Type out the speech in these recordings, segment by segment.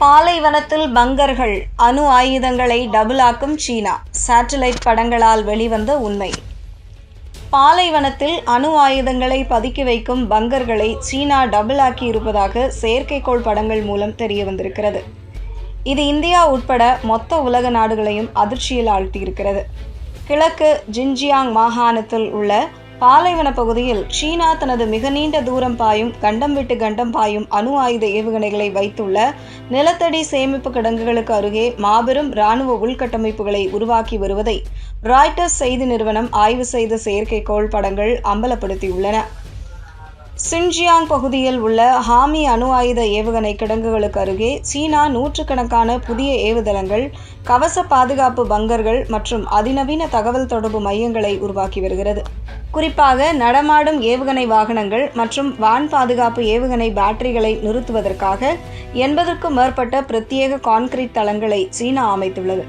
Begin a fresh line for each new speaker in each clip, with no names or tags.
பாலைவனத்தில் பங்கர்கள், அணு ஆயுதங்களை டபுளாக்கும் சீனா. சேட்டலைட் படங்களால் வெளிவந்த உண்மை. பாலைவனத்தில் அணு ஆயுதங்களை பதுக்கி வைக்கும் பங்கர்களை சீனா டபுளாக்கி இருப்பதாக செயற்கைக்கோள் படங்கள் மூலம் தெரிய வந்திருக்கிறது. இது இந்தியா உட்பட மொத்த உலக நாடுகளையும் அதிர்ச்சியில் ஆழ்த்தியிருக்கிறது. கிழக்கு ஜின்ஜியாங் மாகாணத்தில் உள்ள பாலைவன பகுதியில் சீனா தனது மிக நீண்ட தூரம் பாயும், கண்டம் விட்டு கண்டம் பாயும் அணு ஆயுத ஏவுகணைகளை வைத்துள்ள நிலத்தடி சேமிப்பு கிடங்குகளுக்கு அருகே மாபெரும் இராணுவ உள்கட்டமைப்புகளை உருவாக்கி வருவதை ராய்ட்டர்ஸ் செய்தி நிறுவனம் ஆய்வு செய்த செயற்கைக்கோள் படங்கள் அம்பலப்படுத்தியுள்ளன. சின்ஜியாங் பகுதியில் உள்ள ஹாமி அணு ஆயுத ஏவுகணை கிடங்குகளுக்கு அருகே சீனா நூற்றுக்கணக்கான புதிய ஏவுதளங்கள், கவச பாதுகாப்பு பங்கர்கள் மற்றும் அதிநவீன தகவல் தொடர்பு மையங்களை உருவாக்கி வருகிறது. குறிப்பாக நடமாடும் ஏவுகணை வாகனங்கள் மற்றும் வான் பாதுகாப்பு ஏவுகணை பேட்டரிகளை நிறுத்துவதற்காக 80க்கும் மேற்பட்ட பிரத்யேக கான்கிரீட் தளங்களை சீனா அமைத்துள்ளது.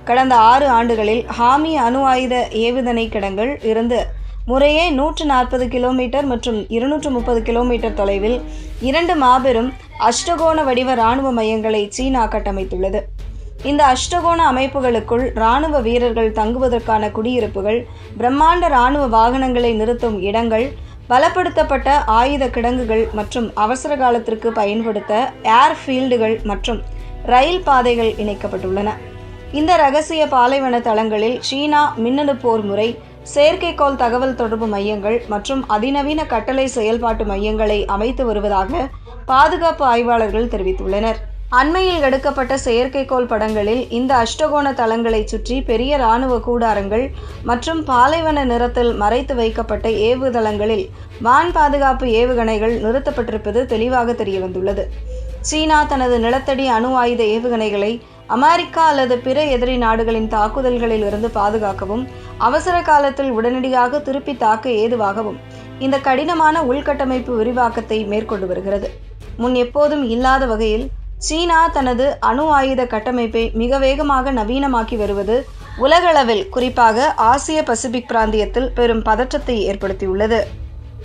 கடந்த 6 ஆண்டுகளில் ஹாமி அணு ஆயுத ஏவுகணை கிடங்கில் இருந்து முறையே 140 கிலோமீட்டர் மற்றும் 230 கிலோமீட்டர் தொலைவில் 2 மாபெரும் அஷ்டகோண வடிவ இராணுவ மையங்களை சீனா கட்டமைத்துள்ளது. இந்த அஷ்டகோண அமைப்புகளுக்குள் இராணுவ வீரர்கள் தங்குவதற்கான குடியிருப்புகள், பிரம்மாண்ட இராணுவ வாகனங்களை நிறுத்தும் இடங்கள், பலப்படுத்தப்பட்ட ஆயுத கிடங்குகள் மற்றும் அவசர காலத்திற்கு பயன்படுத்த ஏர்ஃபீல்டுகள் மற்றும் ரயில் பாதைகள் இணைக்கப்பட்டுள்ளன. இந்த இரகசிய பாலைவன தளங்களில் சீனா மின்னணு போர் முறை, செயற்கைக்கோள் தகவல் தொடர்பு மையங்கள் மற்றும் அதிநவீன கட்டளை செயல்பாட்டு மையங்களை அமைத்து வருவதாக பாதுகாப்பு ஆய்வாளர்கள் தெரிவித்துள்ளனர். அண்மையில் எடுக்கப்பட்ட செயற்கைக்கோள் படங்களில் இந்த அஷ்டகோண தளங்களை சுற்றி பெரிய இராணுவ கூடாரங்கள் மற்றும் பாலைவன நிறத்தில் மறைத்து வைக்கப்பட்ட ஏவுதளங்களில் வான் பாதுகாப்பு ஏவுகணைகள் நிறுத்தப்பட்டிருப்பது தெளிவாக தெரியவந்துள்ளது. சீனா தனது நிலத்தடி அணு ஆயுத ஏவுகணைகளை அமெரிக்கா அல்லது பிற எதிரி நாடுகளின் தாக்குதல்களில் இருந்து பாதுகாக்கவும், அவசர காலத்தில் உடனடியாக திருப்பி தாக்க ஏதுவாகவும் இந்த கடினமான உள்கட்டமைப்பு விரிவாக்கத்தை மேற்கொண்டு வருகிறது. முன் எப்போதும் இல்லாத வகையில் சீனா தனது அணு ஆயுத கட்டமைப்பை மிக வேகமாக நவீனமாக்கி வருவது உலகளவில், குறிப்பாக ஆசிய பசிபிக் பிராந்தியத்தில் பெரும் பதற்றத்தை ஏற்படுத்தியுள்ளது.